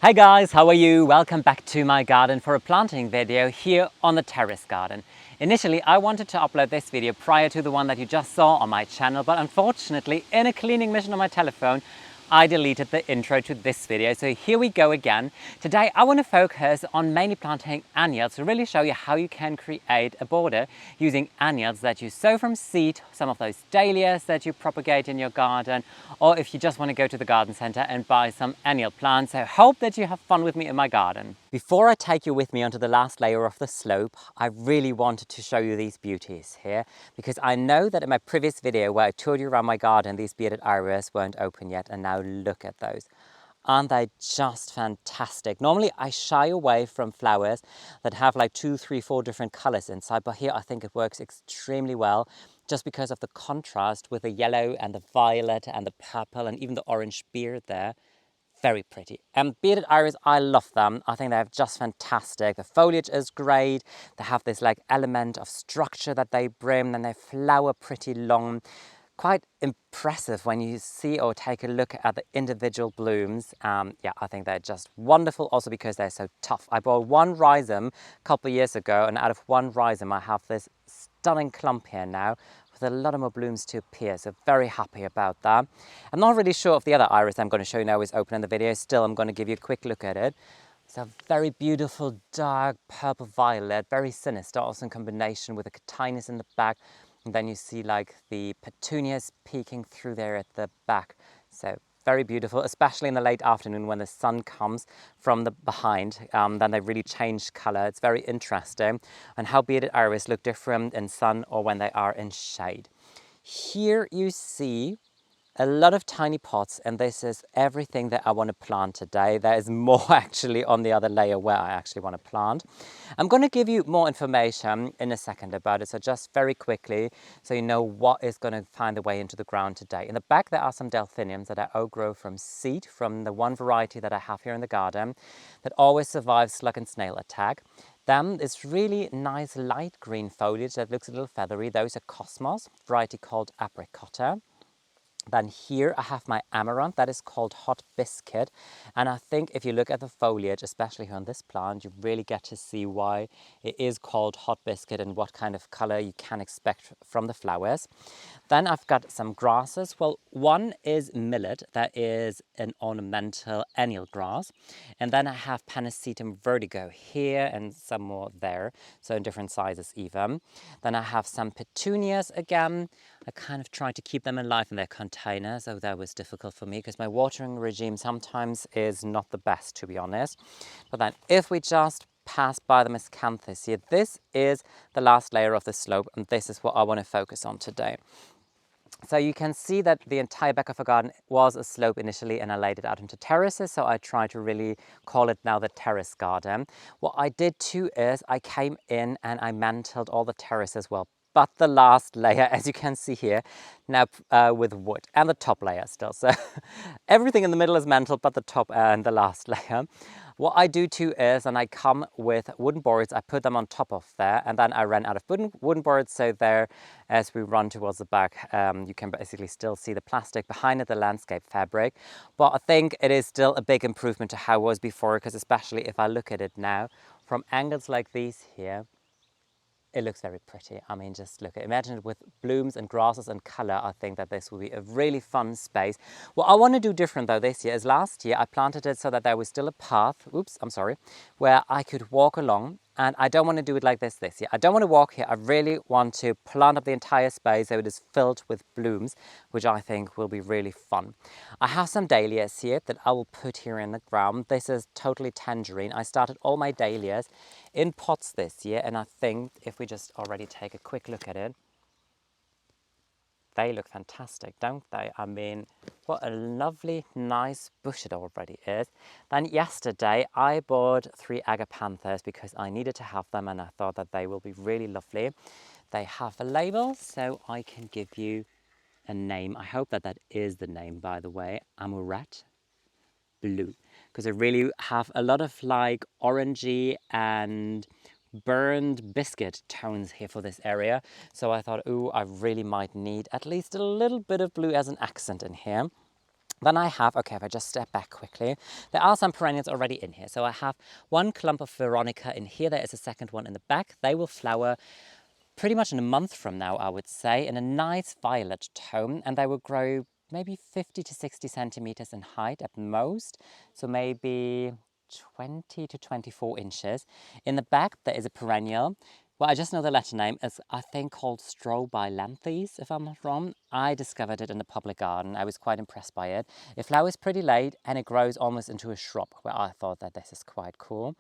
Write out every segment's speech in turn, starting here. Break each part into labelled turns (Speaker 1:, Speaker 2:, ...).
Speaker 1: Hey guys, how are you? Welcome back to my garden for a planting video here on the terrace garden. Initially, I wanted to upload this video prior to the one that you just saw on my channel, but unfortunately, in a cleaning mission on my telephone, I deleted the intro to this video. So here we go again. Today, I want to focus on mainly planting annuals to really show you how you can create a border using annuals that you sow from seed, some of those dahlias that you propagate in your garden, or if you just want to go to the garden center and buy some annual plants. I hope that you have fun with me in my garden. Before I take you with me onto the last layer of the slope, I really wanted to show you these beauties here, because I know that in my previous video where I toured you around my garden, these bearded iris weren't open yet, and now look at those. Aren't they just fantastic? Normally I shy away from flowers that have like 2, 3, 4 different colors inside, but here I think it works extremely well just because of the contrast with the yellow and the violet and the purple and even the orange beard there. Very pretty. And bearded iris, I love them. I think they're just fantastic. The foliage is great. They have this like element of structure that they bring, and they flower pretty long. Quite impressive when you see or take a look at the individual blooms. Yeah, I think they're just wonderful also because they're so tough. I bought one rhizome a couple of years ago, and out of one rhizome I have this stunning clump here now with a lot of more blooms to appear, so very happy about that. I'm not really sure if the other iris I'm going to show you now is open in the video. Still, I'm going to give you a quick look at it. It's a very beautiful dark purple violet, very sinister, also in combination with the cotinus in the back. And then you see like the petunias peeking through there at the back. So very beautiful, especially in the late afternoon when the sun comes from the behind. Then they really change color. It's very interesting. And how bearded iris look different in sun or when they are in shade. Here you see a lot of tiny pots, and this is everything that I want to plant today. There is more actually on the other layer where I actually want to plant. I'm going to give you more information in a second about it, so just very quickly so you know what is going to find their way into the ground today. In the back there are some delphiniums that I outgrow from seed from the one variety that I have here in the garden that always survives slug and snail attack. Then this really nice light green foliage that looks a little feathery. Those are cosmos, variety called apricotta. Then here I have my amaranth that is called hot biscuit, and I think if you look at the foliage, especially here on this plant, you really get to see why it is called hot biscuit and what kind of color you can expect from the flowers. Then I've got some grasses. Well, one is millet, that is an ornamental annual grass, and then I have Panacetum vertigo here and some more there, so in different sizes even. Then I have some petunias again. I kind of try to keep them alive in their container, so that was difficult for me because my watering regime sometimes is not the best, to be honest. But then if we just pass by the miscanthus here, this is the last layer of the slope, and this is what I want to focus on today. So you can see that the entire back of the garden was a slope initially, and I laid it out into terraces, so I try to really call it now the terrace garden. What I did too is I came in and I mantled all the terraces, well, but the last layer, as you can see here, now with wood, and the top layer still. So everything in the middle is mantled, but the top and the last layer. What I do too is, and I come with wooden boards, I put them on top of there, and then I ran out of wooden boards, so there, as we run towards the back, you can basically still see the plastic behind it, the landscape fabric. But I think it is still a big improvement to how it was before, because especially if I look at it now, from angles like these here, it looks very pretty. I mean, just look at it. Imagine it with blooms and grasses and color. I think that this will be a really fun space. What I want to do different though this year is last year I planted it so that there was still a path, where I could walk along. And I don't want to do it like this year. I don't want to walk here. I really want to plant up the entire space so it is filled with blooms, which I think will be really fun. I have some dahlias here that I will put here in the ground. This is totally tangerine. I started all my dahlias in pots this year, and I think if we just already take a quick look at it, they look fantastic, don't they? I mean, what a lovely, nice bush it already is. Then yesterday I bought 3 agapanthus because I needed to have them and I thought that they will be really lovely. They have a label, so I can give you a name. I hope that that is the name, by the way. Amourette Blue. Because they really have a lot of like orangey and burned biscuit tones here for this area. So I thought, oh, I really might need at least a little bit of blue as an accent in here. Then I have, okay, if I just step back quickly, there are some perennials already in here. So I have one clump of Veronica in here. There is a second one in the back. They will flower pretty much in a month from now, I would say, in a nice violet tone, and they will grow maybe 50 to 60 centimeters in height at most. So maybe 20 to 24 inches. In the back, there is a perennial. Well, I just know the Latin name is, I think, called Strobilanthes, if I'm not wrong. I discovered it in the public garden. I was quite impressed by it. It flowers pretty late and it grows almost into a shrub, where I thought that this is quite cool.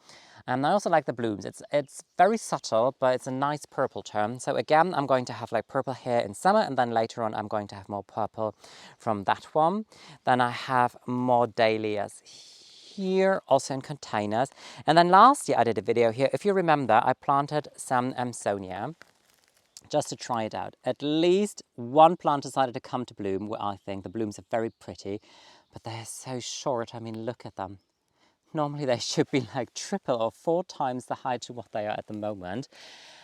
Speaker 1: And I also like the blooms. It's very subtle, but it's a nice purple tone. So again, I'm going to have like purple here in summer, and then later on I'm going to have more purple from that one. Then I have more dahlias here, also in containers. And then last year I did a video here. If you remember, I planted some Amsonia just to try it out. At least one plant decided to come to bloom, where I think the blooms are very pretty, but they're so short. I mean, look at them. Normally they should be like triple or 4 times the height to what they are at the moment.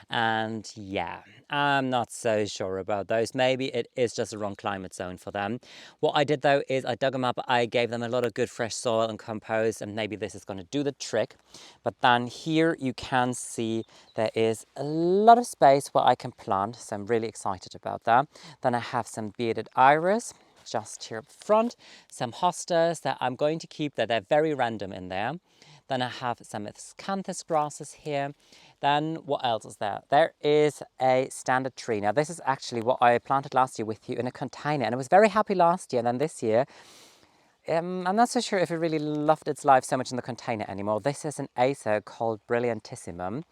Speaker 1: And yeah, I'm not so sure about those. Maybe it is just the wrong climate zone for them. What I did though is I dug them up, I gave them a lot of good fresh soil and compost, and maybe this is going to do the trick. But then here you can see there is a lot of space where I can plant, so I'm really excited about that. Then I have some bearded iris just here up front, some hostas that I'm going to keep, that they're very random in there. Then I have some miscanthus grasses here. Then what else is there? There is a standard tree. Now this is actually what I planted last year with you in a container, and I was very happy last year. And then this year, I'm not so sure if it really loved its life so much in the container anymore. This is an acer called Brilliantissimum.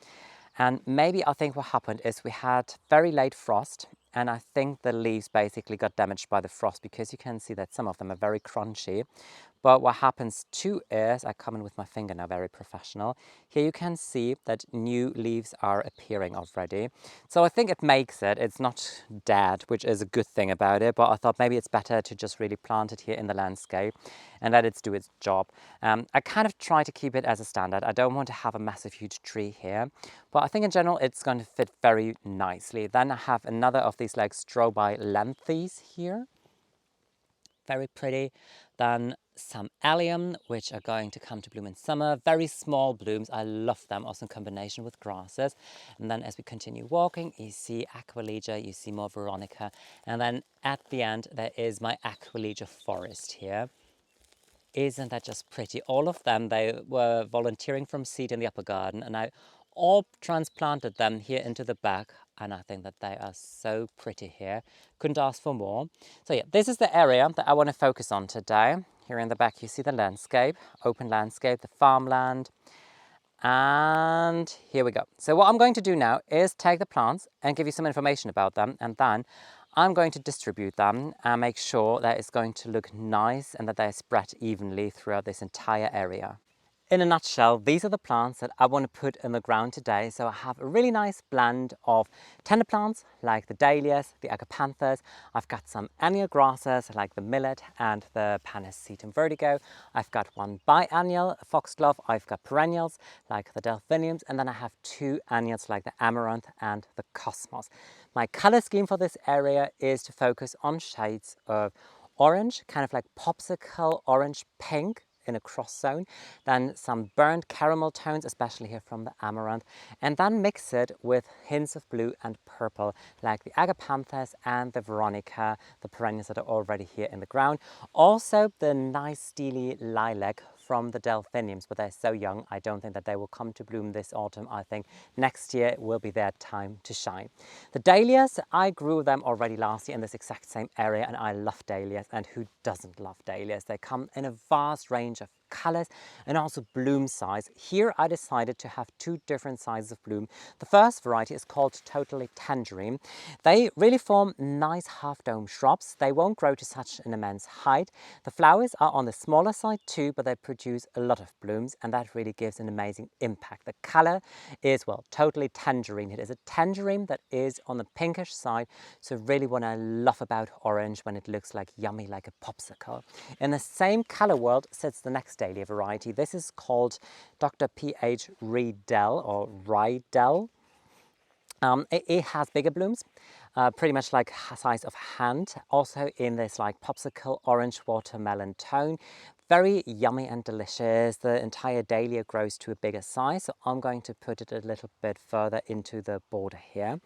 Speaker 1: And maybe I think what happened is we had very late frost, and I think the leaves basically got damaged by the frost, because you can see that some of them are very crunchy. But what happens too is, I come in with my finger now, very professional. Here you can see that new leaves are appearing already. So I think it makes it, it's not dead, which is a good thing about it, but I thought maybe it's better to just really plant it here in the landscape and let it do its job. I kind of try to keep it as a standard. I don't want to have a massive, huge tree here, but I think in general it's going to fit very nicely. Then I have another of these like Strobilanthes here. Very pretty. Then some allium, which are going to come to bloom in summer. Very small blooms. I love them, also in combination with grasses. And then as we continue walking, you see Aquilegia, you see more Veronica. And then at the end, there is my Aquilegia forest here. Isn't that just pretty? All of them, they were volunteering from seed in the upper garden, and I all transplanted them here into the back, and I think that they are so pretty here. Couldn't ask for more. So yeah, this is the area that I want to focus on today. Here in the back you see the landscape, open landscape, the farmland. And here we go. So what I'm going to do now is take the plants and give you some information about them, and then I'm going to distribute them and make sure that it's going to look nice and that they're spread evenly throughout this entire area. In a nutshell, these are the plants that I want to put in the ground today. So I have a really nice blend of tender plants like the dahlias, the agapanthus. I've got some annual grasses like the millet and the Panacetum vertigo. I've got one biennial foxglove. I've got perennials like the delphiniums, and then I have 2 annuals like the amaranth and the cosmos. My color scheme for this area is to focus on shades of orange, kind of like popsicle orange pink, in a cross zone, then some burnt caramel tones, especially here from the amaranth, and then mix it with hints of blue and purple, like the agapanthus and the veronica, the perennials that are already here in the ground. Also the nice steely lilac from the delphiniums, but they're so young, I don't think that they will come to bloom this autumn. I think next year will be their time to shine. The dahlias, I grew them already last year in this exact same area, and I love dahlias, and who doesn't love dahlias? They come in a vast range of colors and also bloom size. Here I decided to have 2 different sizes of bloom. The first variety is called Totally Tangerine. They really form nice half-dome shrubs. They won't grow to such an immense height. The flowers are on the smaller side too, but they produce a lot of blooms, and that really gives an amazing impact. The color is, well, totally tangerine. It is a tangerine that is on the pinkish side, so really what I love about orange, when it looks like yummy, like a popsicle. In the same color world sits the next dahlia variety. This is called Dr. P.H. Riedel or Rydell. It has bigger blooms. pretty much like size of hand, also in this like popsicle orange watermelon tone. Very yummy and delicious. The entire dahlia grows to a bigger size, so I'm going to put it a little bit further into the border here.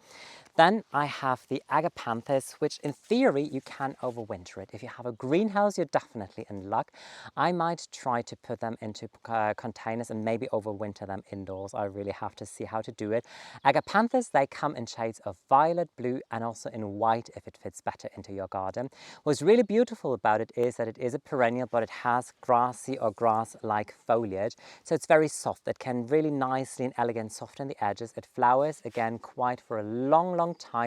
Speaker 1: Then I have the agapanthus, which in theory you can overwinter it. If you have a greenhouse, you're definitely in luck. I might try to put them into containers and maybe overwinter them indoors. I really have to see how to do it. Agapanthus, they come in shades of violet, blue, and also in white if it fits better into your garden. What's really beautiful about it is that it is a perennial, but it has grassy or grass-like foliage. So it's very soft. It can really nicely and elegant soften the edges. It flowers, again, quite for a long time.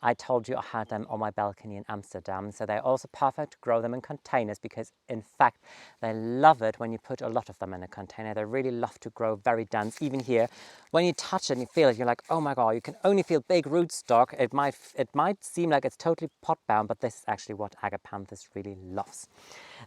Speaker 1: I told you I had them on my balcony in Amsterdam, so they're also perfect to grow them in containers because in fact they love it when you put a lot of them in a container. They really love to grow very dense. Even here, when you touch it and you feel it, you're like, oh my god, you can only feel big rootstock. It might seem like it's totally pot bound, but this is actually what agapanthus really loves.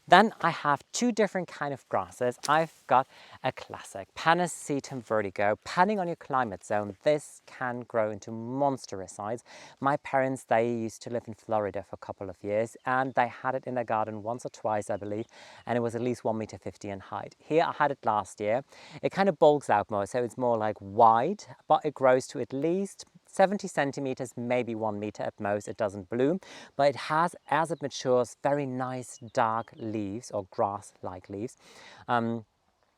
Speaker 1: Then I have two different kind of grasses. I've got a classic, Panacetum vertigo. Depending on your climate zone, this can grow into monstrous size. My parents, they used to live in Florida for a couple of years, and they had it in their garden once or twice, I believe, and it was at least 1.50 m in height. Here I had it last year. It kind of bulks out more, so it's more like wide, but it grows to at least 70 centimeters, maybe 1 meter at most. It doesn't bloom, but it has, as it matures, very nice dark leaves or grass-like leaves.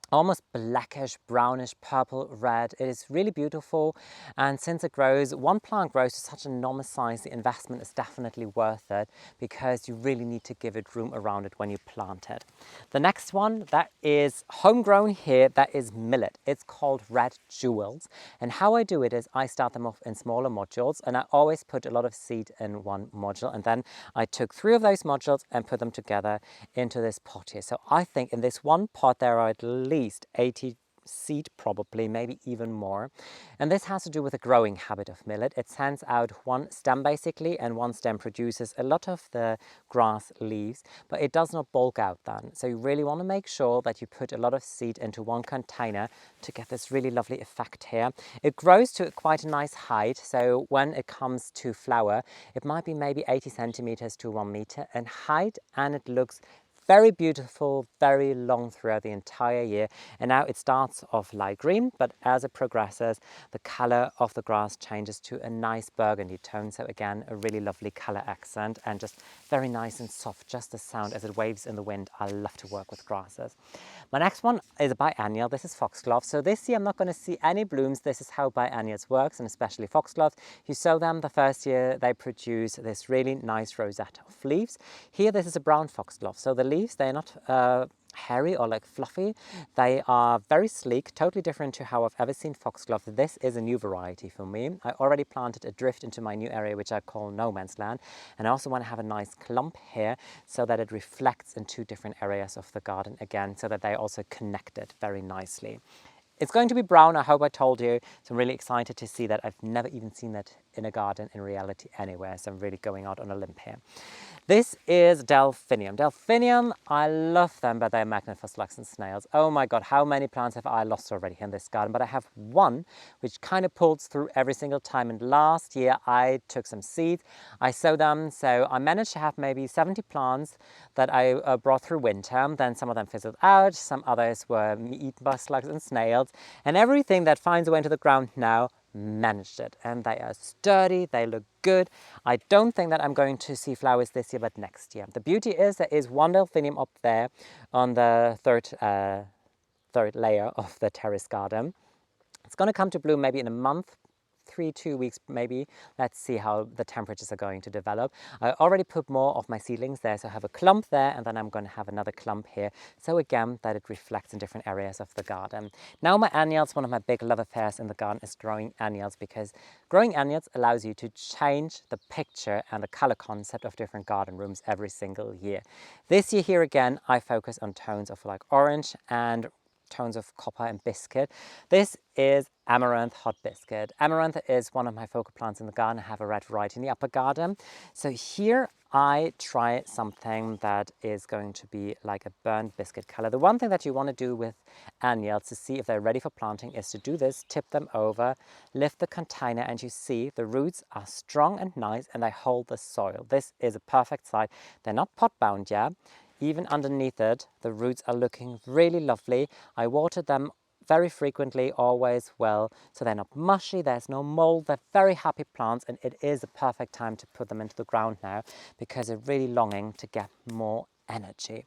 Speaker 1: Almost blackish, brownish, purple, red. It is really beautiful, and since it grows, one plant grows to such an enormous size, the investment is definitely worth it because you really need to give it room around it when you plant it. The next one that is homegrown here, that is millet. It's called Red Jewels, and how I do it is I start them off in smaller modules, and I always put a lot of seed in one module, and then I took 3 of those modules and put them together into this pot here. So I think in this one pot there are at least 80 seed, probably, maybe even more. And this has to do with the growing habit of millet. It sends out one stem basically, and one stem produces a lot of the grass leaves, but it does not bulk out then. So you really want to make sure that you put a lot of seed into one container to get this really lovely effect here. It grows to quite a nice height, so when it comes to flower, it might be maybe 80 centimeters to 1 meter in height, and it looks very beautiful, very long throughout the entire year. And now it starts off light green, but as it progresses, the color of the grass changes to a nice burgundy tone. So again, a really lovely color accent and just very nice and soft. Just the sound as it waves in the wind. I love to work with grasses. My next one is a biennial. This is foxglove. So this year I'm not going to see any blooms. This is how biennials works, and especially foxgloves. You sow them the first year, they produce this really nice rosette of leaves. Here, this is a brown foxglove. So the leaves, they're not hairy or like fluffy. They are very sleek, totally different to how I've ever seen foxglove. This is a new variety for me. I already planted a drift into my new area, which I call no man's land. And I also want to have a nice clump here so that it reflects in 2 different areas of the garden again, so that they also connected very nicely. It's going to be brown, I hope I told you. So I'm really excited to see that. I've never even seen that in a garden in reality anywhere. So I'm really going out on a limb here. This is delphinium. Delphinium, I love them, but they're a magnet for slugs and snails. Oh my God, how many plants have I lost already in this garden? But I have one which kind of pulls through every single time. And last year I took some seeds, I sowed them. So I managed to have maybe 70 plants that I brought through winter. Then some of them fizzled out, some others were eaten by slugs and snails. And everything that finds a way into the ground now managed it, and they are sturdy, they look good. I don't think that I'm going to see flowers this year, but next year. The beauty is there is one delphinium up there on the third layer of the terrace garden. It's going to come to bloom maybe in a month, 2 weeks maybe. Let's see how the temperatures are going to develop. I already put more of my seedlings there, so I have a clump there, and then I'm going to have another clump here. So again, that it reflects in different areas of the garden. Now my annuals, one of my big love affairs in the garden is growing annuals, because growing annuals allows you to change the picture and the color concept of different garden rooms every single year. This year here again, I focus on tones of like orange and tones of copper and biscuit. This is Amaranth Hot Biscuit. Amaranth is one of my focal plants in the garden. I have a red variety in the upper garden. So here I try something that is going to be like a burnt biscuit color. The one thing that you want to do with annuals to see if they're ready for planting is to do this, tip them over, lift the container, and you see the roots are strong and nice and they hold the soil. This is a perfect site. They're not pot bound yet. Even underneath it, the roots are looking really lovely. I water them very frequently, always well, so they're not mushy, there's no mold, they're very happy plants, and it is a perfect time to put them into the ground now because they're really longing to get more energy.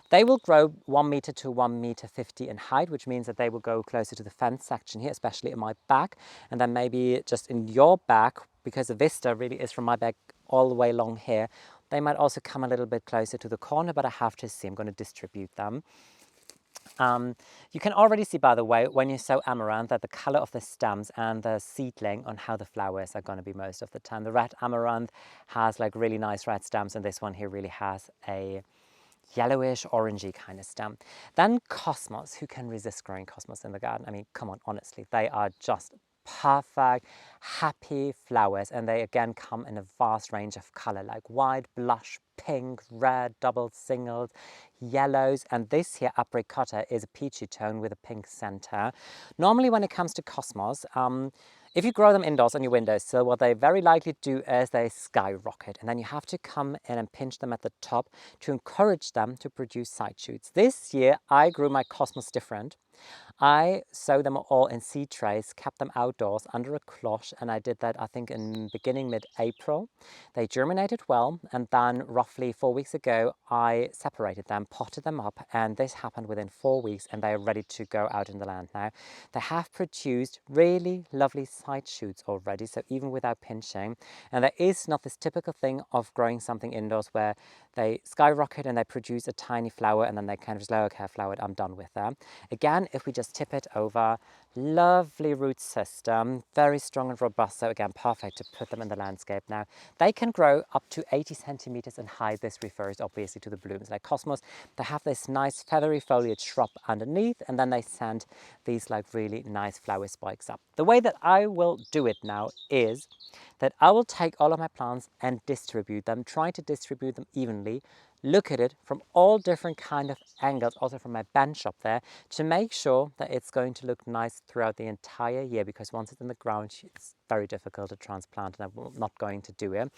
Speaker 1: They will grow 1 meter to 1 meter 50 in height, which means that they will go closer to the fence section here, especially in my back, and then maybe just in your back, because the vista really is from my back all the way along here. They might also come a little bit closer to the corner, but I have to see, I'm going to distribute them. You can already see, by the way, when you sow amaranth, that the color of the stems and the seedling on how the flowers are going to be most of the time. The red amaranth has like really nice red stems, and this one here really has a yellowish, orangey kind of stem. Then cosmos. Who can resist growing cosmos in the garden? I mean, come on, honestly, they are just perfect, happy flowers, and they again come in a vast range of color, like white, blush, pink, red, doubles, singles, yellows, and this here apricotta is a peachy tone with a pink center. Normally when it comes to cosmos, if you grow them indoors on your windowsill, what they very likely do is they skyrocket, and then you have to come in and pinch them at the top to encourage them to produce side shoots. This year I grew my cosmos different. I sowed them all in seed trays, kept them outdoors under a cloche, and I did that I think in beginning mid-April. They germinated well, and then roughly 4 weeks ago I separated them, potted them up, and this happened within 4 weeks, and they are ready to go out in the land now. They have produced really lovely side shoots already, so even without pinching, and there is not this typical thing of growing something indoors where they skyrocket and they produce a tiny flower and then they kind of just, okay, flowered, I'm done with them. Again, if we just tip it over, lovely root system, very strong and robust, so again, perfect to put them in the landscape now. They can grow up to 80 centimeters in height. This refers obviously to the blooms. Like cosmos, they have this nice feathery foliage shrub underneath, and then they send these like really nice flower spikes up. The way that I will do it now is that I will take all of my plants and distribute them, try to distribute them evenly, look at it from all different kind of angles, also from my bench up there, to make sure that it's going to look nice throughout the entire year, because once it's in the ground, it's very difficult to transplant, and I'm not going to do it.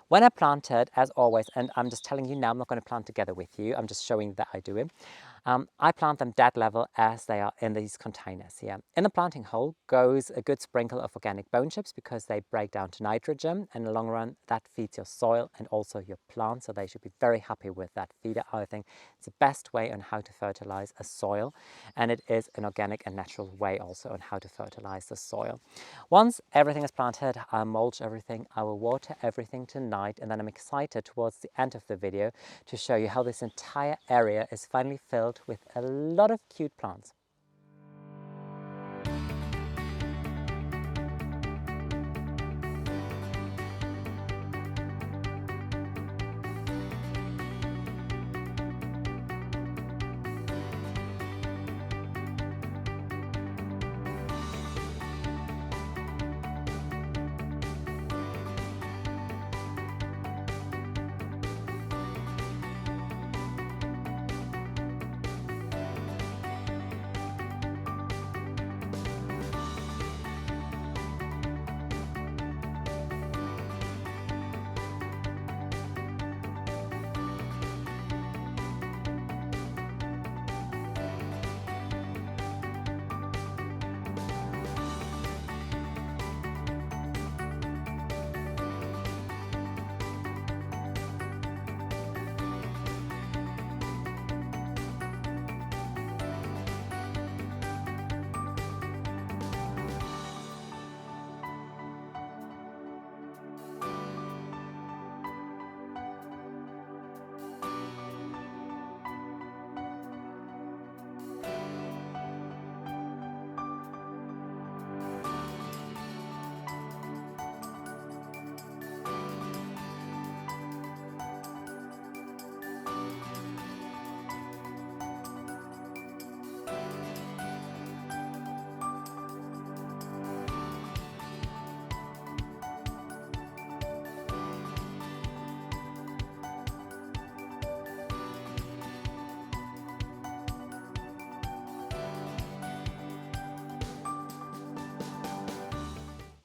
Speaker 1: When I plant it, as always, and I'm just telling you now, I'm not going to plant together with you, I'm just showing that I do it. I plant them dead level as they are in these containers here. In the planting hole goes a good sprinkle of organic bone chips because they break down to nitrogen, and in the long run that feeds your soil and also your plants, so they should be very happy with that feeder. I think it's the best way on how to fertilize a soil, and it is an organic and natural way also on how to fertilize the soil. Once everything is planted, I'll mulch everything, I will water everything tonight, and then I'm excited towards the end of the video to show you how this entire area is finally filled with a lot of cute plants.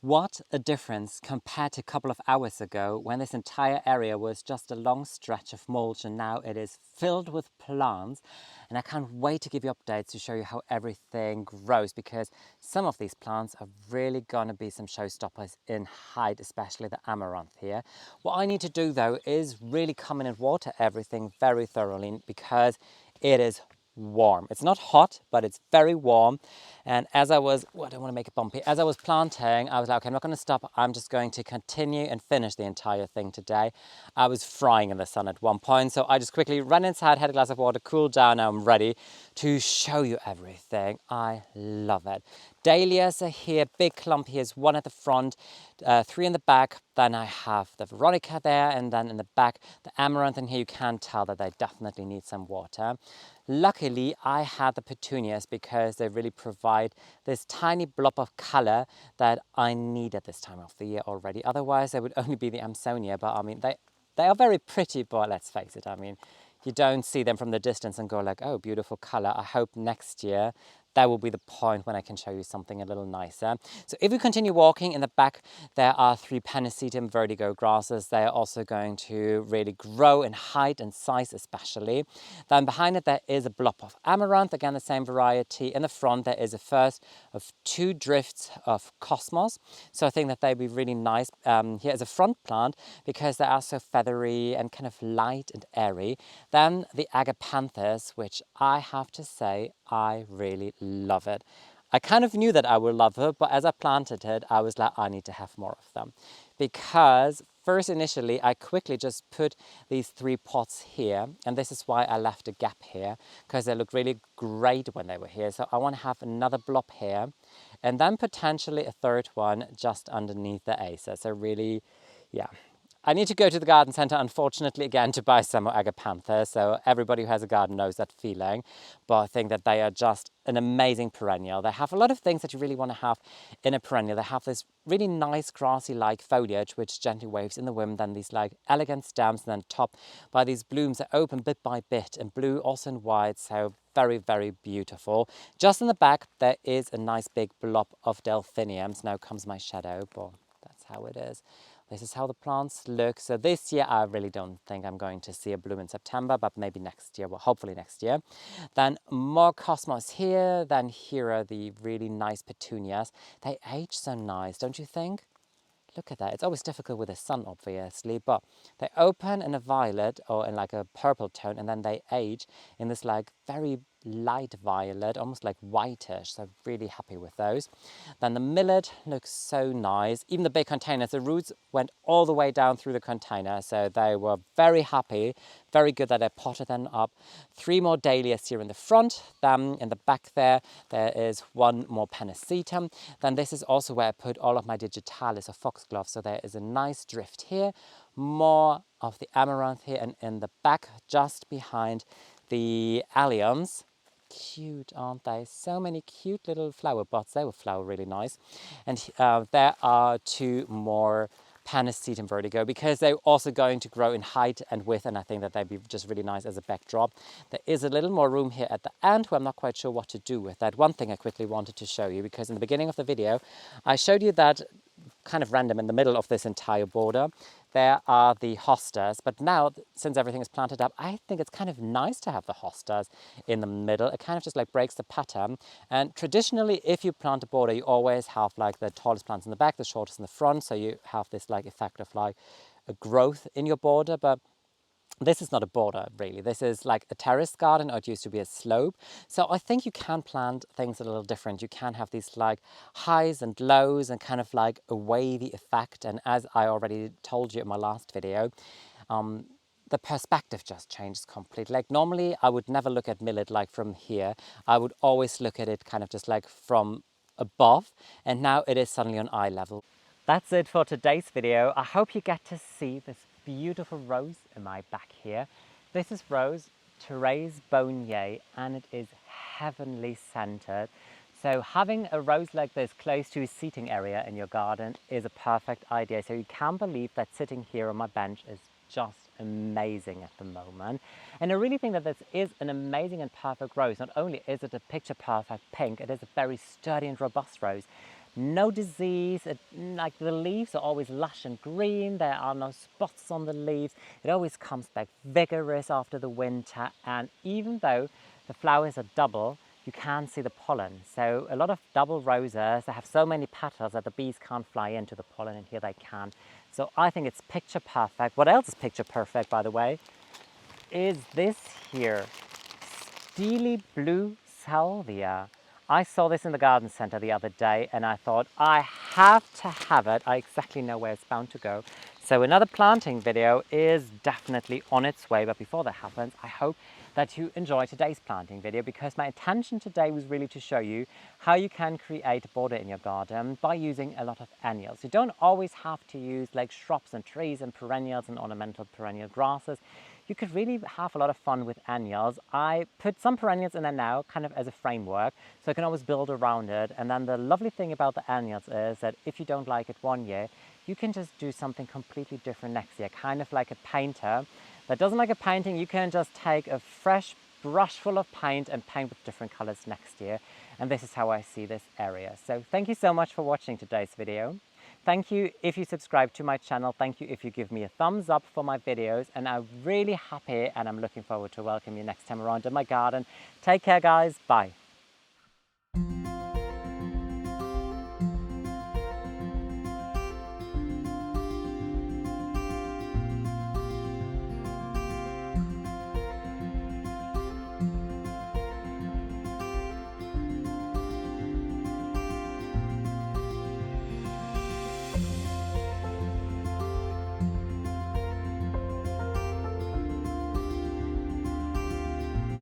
Speaker 1: What a difference compared to a couple of hours ago when this entire area was just a long stretch of mulch, and now it is filled with plants. And I can't wait to give you updates to show you how everything grows, because some of these plants are really going to be some showstoppers in height, especially the amaranth here. What I need to do though is really come in and water everything very thoroughly, because it is warm. It's not hot, but it's very warm. And as I was, I don't want to make it bumpy. As I was planting, I was like, okay, I'm not going to stop. I'm just going to continue and finish the entire thing today. I was frying in the sun at one point, so I just quickly ran inside, had a glass of water, cooled down. Now I'm ready to show you everything. I love it. Dahlias are here, big clump. Here's one at the front, 3 in the back. Then I have the Veronica there, and then in the back, the amaranth. And here you can tell that they definitely need some water. Luckily, I had the petunias because they really provide this tiny blob of color that I need at this time of the year already. Otherwise, they would only be the Amsonia. But I mean, they are very pretty, but let's face it, I mean, you don't see them from the distance and go like, oh, beautiful color. I hope next year that will be the point when I can show you something a little nicer. So if we continue walking in the back, there are 3 Panacetum vertigo grasses. They are also going to really grow in height and size especially. Then behind it, there is a blob of amaranth, again the same variety. In the front, there is a first of 2 drifts of cosmos. So I think that they'd be really nice here as a front plant, because they are so feathery and kind of light and airy. Then the agapanthus, which I have to say, I really love it. I kind of knew that I would love it, but as I planted it, I was like, I need to have more of them. Because first, initially, I quickly just put these 3 pots here, and this is why I left a gap here, because they looked really great when they were here. So I want to have another blob here, and then potentially a 3rd one just underneath the acer. So really, yeah. I need to go to the garden centre, unfortunately, again, to buy some more agapanthus. So everybody who has a garden knows that feeling. But I think that they are just an amazing perennial. They have a lot of things that you really want to have in a perennial. They have this really nice grassy-like foliage, which gently waves in the wind, then these like elegant stems, and then topped by these blooms that open bit by bit, in blue, also in white. So very, very beautiful. Just in the back, there is a nice big blob of delphiniums. Now comes my shadow, but that's how it is. This is how the plants look. So this year, I really don't think I'm going to see a bloom in September, but maybe next year, well, hopefully next year. Then more cosmos here. Then here are the really nice petunias. They age so nice, don't you think? Look at that. It's always difficult with the sun, obviously, but they open in a violet or in like a purple tone, and then they age in this like very light violet, almost like whitish. So really happy with those. Then the millet looks so nice. Even the big containers, the roots went all the way down through the container. So they were very happy. Very good that I potted them up. 3 more dahlias here in the front. Then in the back there is 1 more panacetum. Then this is also where I put all of my digitalis or foxglove. So there is a nice drift here. More of the amaranth here, and in the back, just behind the alliums. Cute, aren't they? So many cute little flower buds. They will flower really nice. And there are 2 more Panacetum vertigo, because they're also going to grow in height and width, and I think that they'd be just really nice as a backdrop. There is a little more room here at the end where I'm not quite sure what to do with that. One thing I quickly wanted to show you, because in the beginning of the video, I showed you that kind of random in the middle of this entire border, there are the hostas. But now, since everything is planted up, I think it's kind of nice to have the hostas in the middle. It kind of just like breaks the pattern. And traditionally, if you plant a border, you always have like the tallest plants in the back, the shortest in the front. So you have this like effect of like a growth in your border. But this is not a border, really. This is like a terrace garden, or it used to be a slope. So I think you can plant things a little different. You can have these like highs and lows and kind of like a wavy effect. And as I already told you in my last video, the perspective just changes completely. Like normally I would never look at millet like from here. I would always look at it kind of just like from above, and now it is suddenly on eye level. That's it for today's video. I hope you get to see this beautiful rose in my back here. This is Rose Therese Bonnier, and it is heavenly scented. So having a rose like this close to a seating area in your garden is a perfect idea. So you can believe that sitting here on my bench is just amazing at the moment. And I really think that this is an amazing and perfect rose. Not only is it a picture perfect pink, it is a very sturdy and robust rose. no disease, like the leaves are always lush and green, there are no spots on the leaves, it always comes back vigorous after the winter, and even though the flowers are double, you can see the pollen. So a lot of double roses, they have so many petals that the bees can't fly into the pollen, and here they can. So I think it's picture perfect. What else is picture perfect, by the way, is this here, steely blue salvia. I saw this in the garden center the other day and I thought, I have to have it. I exactly know where it's bound to go. So another planting video is definitely on its way, but before that happens, I hope that you enjoy today's planting video, because my intention today was really to show you how you can create border in your garden by using a lot of annuals. You don't always have to use like shrubs and trees and perennials and ornamental perennial grasses. You could really have a lot of fun with annuals. I put some perennials in there now, kind of as a framework, so I can always build around it. And then the lovely thing about the annuals is that if you don't like it one year, you can just do something completely different next year, kind of like a painter that doesn't like a painting. You can just take a fresh brush full of paint and paint with different colors next year. And this is how I see this area. So thank you so much for watching today's video. Thank you if you subscribe to my channel. Thank you if you give me a thumbs up for my videos. And I'm really happy and I'm looking forward to welcome you next time around in my garden. Take care, guys. Bye.